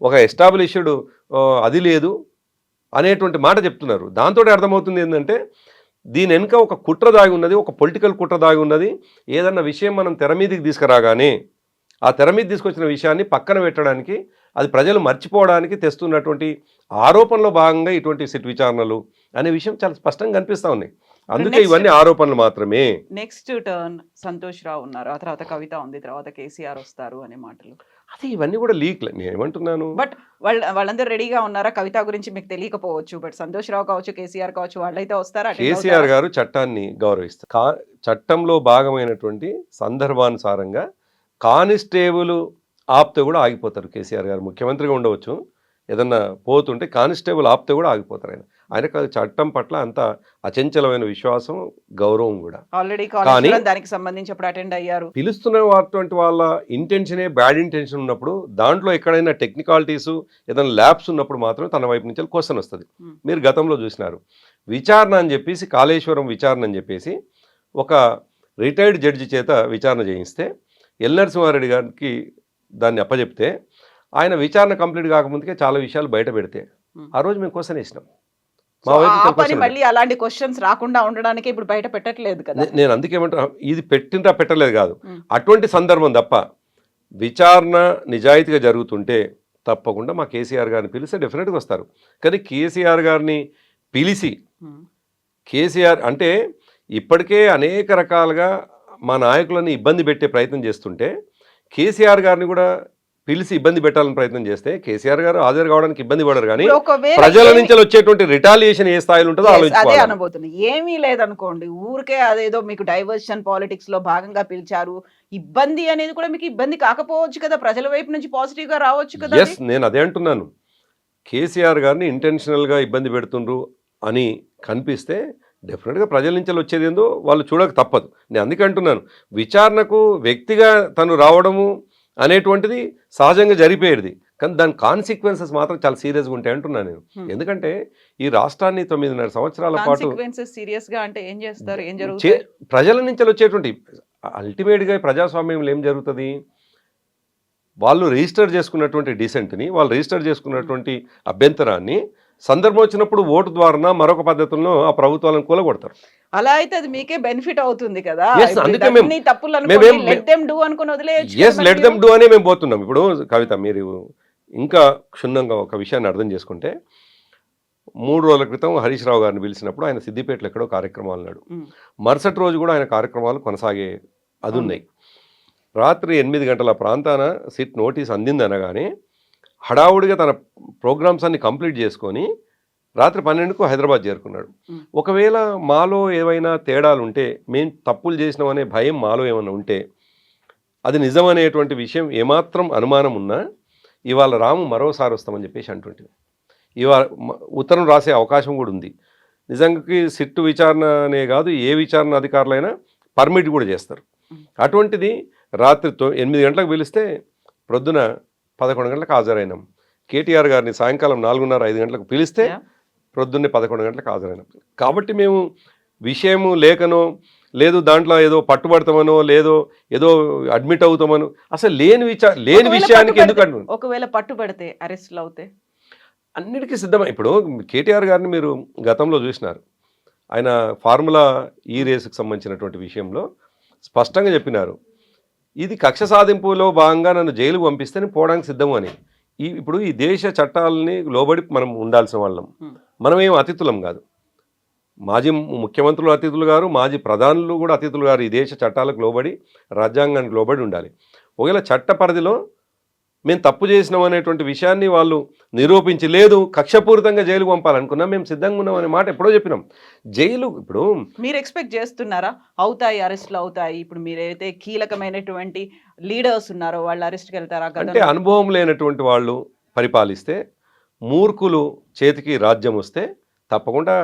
ఒక ఎస్టాబ్లిష్డ్ అది లేదు అనేటువంటి మాట చెప్తున్నారు. దాంతో అర్థమవుతుంది ఏంటంటే దీని వెనుక ఒక కుట్ర దాగి ఉన్నది, ఒక పొలిటికల్ కుట్ర దాగి ఉన్నది. ఏదన్నా విషయం మనం తెర మీదకి తీసుకురాగానే ఆ తెర మీద తీసుకొచ్చిన విషయాన్ని పక్కన పెట్టడానికి, అది ప్రజలు మర్చిపోవడానికి తెస్తున్నటువంటి ఆరోపణలో భాగంగా ఇటువంటి సిట్ విచారణలు అనే విషయం చాలా స్పష్టంగా కనిపిస్తూ ఉన్నాయి. అందుకే ఇవన్నీ ఆరోపణలు మాత్రమే. నెక్స్ట్ టర్న్ సంతోష్ రావు ఉన్నారు, ఆ తర్వాత కవిత ఉంది, తర్వాత కేసీఆర్ వస్తారు అనే మాటలు. అదే ఇవన్నీ కూడా లీక్లే. నేను ఏమంటున్నాను, బట్ వాళ్ళందరూ రెడీగా ఉన్నారా? కవిత గురించి మీకు తెలియకపోవచ్చు, బట్ సంతోష్ రావు కావచ్చు, కేసీఆర్ కావచ్చు, వాళ్ళైతే వస్తారా? కేసీఆర్ గారు చట్టాన్ని గౌరవిస్తారు. చట్టంలో భాగమైనటువంటి సందర్భానుసారంగా కానిస్టేబుల్ ఆపితే కూడా ఆగిపోతారు. కేసీఆర్ గారు ముఖ్యమంత్రిగా ఉండవచ్చు, ఏదన్నా పోతుంటే కానిస్టేబుల్ ఆపితే కూడా ఆగిపోతారు. ఆయనకు చట్టం పట్ల అంత అచంచలమైన విశ్వాసం, గౌరవం కూడా. ఆల్రెడీ దానికి సంబంధించి అప్పుడు అటెండ్ అయ్యారు. పిలుస్తున్నటువంటి వాళ్ళ ఇంటెన్షనే బ్యాడ్ ఇంటెన్షన్ ఉన్నప్పుడు, దాంట్లో ఎక్కడైనా టెక్నికాలిటీస్ ఏదైనా ల్యాబ్స్ ఉన్నప్పుడు మాత్రం తన వైపు నుంచి క్వశ్చన్ వస్తుంది. మీరు గతంలో చూసినారు, విచారణ అని చెప్పేసి, కాళేశ్వరం విచారణ అని చెప్పేసి ఒక రిటైర్డ్ జడ్జి చేత విచారణ చేయిస్తే ఎల్ నరసింహారెడ్డి గారికి దాన్ని అప్పచెప్తే, ఆయన విచారణ కంప్లీట్ కాకముందుకే చాలా విషయాలు బయట పెడితే ఆ రోజు మేము క్వశ్చన్ వేసినాం. మళ్ళీ అలాంటి క్వశ్చన్స్ రాకుండా ఉండడానికి ఇప్పుడు బయట పెట్టట్లేదు కదా. నేను అందుకేమంటా, ఇది పెట్టలేదు కాదు, అటువంటి సందర్భం తప్ప విచారణ నిజాయితీగా జరుగుతుంటే తప్పకుండా మా కేసీఆర్ గారిని పిలిస్తే డెఫినెట్గా వస్తారు. కానీ కేసీఆర్ గారిని పిలిచి, కేసీఆర్ అంటే ఇప్పటికే అనేక రకాలుగా మా నాయకులని ఇబ్బంది పెట్టే ప్రయత్నం చేస్తుంటే, కేసీఆర్ గారిని కూడా పిలిచి ఇబ్బంది పెట్టాలని ప్రయత్నం చేస్తే కేసీఆర్ గారు హాజరు కావడానికి ఇబ్బంది పడరు. కానీ ప్రజల నుంచి వచ్చేటువంటి రిటాలియేషన్ ఏ స్థాయిలో ఉంటుందో అదే అనబోతుంది. ఏమీ లేదనుకోండి, ఊరికే అదేదో మీకు డైవర్షన్ పాలిటిక్స్ లో భాగంగా పిలిచారు, ఇబ్బంది అనేది కూడా మీకు ఇబ్బంది కాకపోవచ్చు కదా, ప్రజల వైపు నుంచి పాజిటివ్ గా రావచ్చు కదా. ఎస్, నేను అదే అంటున్నాను. కేసీఆర్ గారిని ఇంటెన్షనల్గా ఇబ్బంది పెడుతుండ్రు అని కనిపిస్తే డెఫినెట్గా ప్రజల నుంచి వచ్చేది ఏందో వాళ్ళు చూడక తప్పదు. నేను అందుకే అంటున్నాను, విచారణకు వ్యక్తిగా తను రావడము అనేటువంటిది సహజంగా జరిపోయేది, కానీ దాని కాన్సిక్వెన్సెస్ మాత్రం చాలా సీరియస్గా ఉంటాయి అంటున్నాను నేను. ఎందుకంటే ఈ రాష్ట్రాన్ని 9.5 సంవత్సరాల పాటు సీరియస్గా అంటే ఏం చేస్తారు, ఏం జరుగుతుంది, ప్రజల నుంచి వచ్చేటువంటి అల్టిమేట్గా ప్రజాస్వామ్యంలో ఏం జరుగుతుంది, వాళ్ళు రిజిస్టర్ చేసుకున్నటువంటి డిసెంట్ని, వాళ్ళు రిజిస్టర్ చేసుకున్నటువంటి అభ్యంతరాన్ని సందర్భం వచ్చినప్పుడు ఓటు ద్వారా మరొక పద్ధతుల్లో ఆ ప్రభుత్వాలను కూలగొడతారు. అలా అయితే అది మీకే బెనిఫిట్ అవుతుంది కదా. అందుకే లెట్ దెమ్ డూ అనే మేము పోతున్నాం. ఇప్పుడు కవిత, మీరు ఇంకా క్షుణ్ణంగా ఒక విషయాన్ని అర్థం చేసుకుంటే, 3 రోజుల క్రితం హరీష్ రావు గారిని పిలిచినప్పుడు ఆయన సిద్దిపేటలో ఎక్కడో కార్యక్రమాలు ఉన్నాడు. మరుసటి రోజు కూడా ఆయన కార్యక్రమాలు కొనసాగే అది ఉన్నాయి. రాత్రి 8 గంటల ప్రాంతాన సిట్ నోటీస్ అందింది అనగానే హడావుడిగా తన ప్రోగ్రామ్స్ అన్ని కంప్లీట్ చేసుకొని రాత్రి 12కు హైదరాబాద్ చేరుకున్నాడు. ఒకవేళ మాలో ఏవైనా తేడాలు ఉంటే, మేము తప్పులు చేసినామనే భయం మాలో ఏమైనా ఉంటే, అది నిజమనేటువంటి విషయం ఏమాత్రం అనుమానం ఉన్నా ఇవాళ రాము మరోసారి వస్తామని చెప్పేసి అంటుంటుంది. ఇవాళ ఉత్తరం రాసే అవకాశం కూడా ఉంది. నిజంగా సిట్టు విచారణ అనే కాదు, ఏ విచారణ అధికారులైనా పర్మిట్ కూడా చేస్తారు. అటువంటిది రాత్రి 8 గంటలకు పిలిస్తే ప్రొద్దున 11 గంటలకు హాజరైనాం. కేటీఆర్ గారిని సాయంకాలం 4:30-5 గంటలకు పిలిస్తే ప్రొద్దున్నే 11 గంటలకు హాజరైనాం. కాబట్టి మేము విషయము లేకనో లేదు దాంట్లో ఏదో పట్టుబడతామనో లేదో ఏదో అడ్మిట్ అవుతామనో అసలు లేని విషయానికి ఎందుకు ఒకవేళ పట్టుబడితే అరెస్ట్లు అవుతే అన్నిటికీ సిద్ధమై. ఇప్పుడు కేటీఆర్ గారిని మీరు గతంలో చూసినారు. ఆయన ఫార్ములా ఈ రేసుకు సంబంధించినటువంటి విషయంలో స్పష్టంగా చెప్పినారు, ఇది కక్ష సాధింపులో భాగంగా నన్ను జైలుకు పంపిస్తే నేను పోవడానికి సిద్ధము అని. ఇప్పుడు ఈ దేశ చట్టాలని లోబడి మనం ఉండాల్సిన వాళ్ళం. మనమేం అతిథులం కాదు. మాజీ ముఖ్యమంత్రులు అతిథులు గారు, మాజీ ప్రధానులు కూడా అతిథులు గారు. ఈ దేశ చట్టాలకు లోబడి, రాజ్యాంగానికి లోబడి ఉండాలి. ఒకవేళ చట్ట పరిధిలో మేము తప్పు చేసినాం అనేటువంటి విషయాన్ని వాళ్ళు నిరూపించి, లేదు కక్షపూరితంగా జైలుకు పంపాలనుకున్నా మేము సిద్ధంగా ఉన్నాం అనే మాట ఎప్పుడో చెప్పినాం. జైలు ఇప్పుడు మీరు ఎక్స్పెక్ట్ చేస్తున్నారా అవుతాయి, అరెస్ట్లు అవుతాయి? ఇప్పుడు మీరైతే కీలకమైనటువంటి లీడర్స్ ఉన్నారో వాళ్ళు అరెస్ట్కి వెళ్తారా? అంటే అనుభవం లేనటువంటి వాళ్ళు పరిపాలిస్తే, మూర్ఖులు చేతికి రాజ్యం వస్తే తప్పకుండా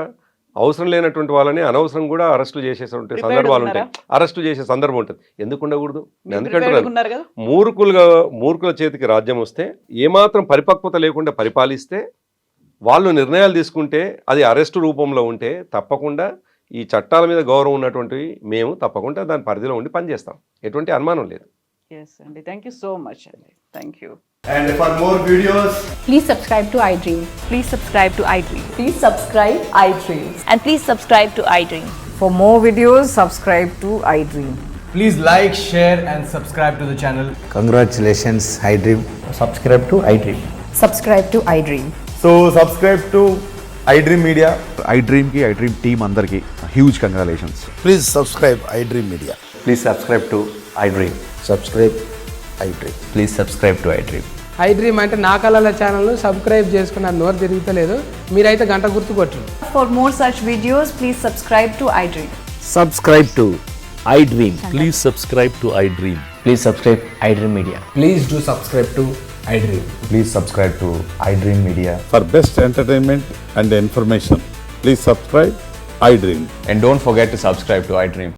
అవసరం లేనటువంటి వాళ్ళని అనవసరం కూడా అరెస్టు చేసేటువంటి సందర్భాలు ఉంటాయి. అరెస్టు చేసే సందర్భం ఉంటుంది. ఎందుకు ఉండకూడదు? ఎందుకంటున్నాను, మూర్ఖుల చేతికి రాజ్యం వస్తే, ఏమాత్రం పరిపక్వత లేకుండా పరిపాలిస్తే, వాళ్ళు నిర్ణయాలు తీసుకుంటే, అది అరెస్టు రూపంలో ఉంటే తప్పకుండా ఈ చట్టాల మీద గౌరవం ఉన్నటువంటి మేము తప్పకుండా దాని పరిధిలో ఉండి పనిచేస్తాం. ఎటువంటి అనుమానం లేదు. Yes, Andy. Thank you so much, Andy. Thank you. And for more videos, please subscribe to iDream. Please subscribe to iDream. Please subscribe iDream. And please subscribe to iDream. For more videos, subscribe to iDream. please like, share and subscribe to the channel. Congratulations, iDream. Subscribe to iDream. Subscribe to iDream. So subscribe to iDream Media. iDream ki iDream team andarki huge congratulations. Please subscribe iDream Media. Please subscribe to iDream. Subscribe iDream. Please subscribe to iDream. iDream అంటే నా కళల ఛానల్ను subscribe చేసుకున్న నోరు తిరుగుతలేదు. మీరైతే గంట గుర్తు కొట్టండి. For more such videos, please subscribe to iDream. Subscribe to iDream. Please subscribe to iDream. Please subscribe iDream Media. Please do subscribe to iDream. Please subscribe to iDream Media. For best entertainment and information, please subscribe iDream. And don't forget to subscribe to iDream.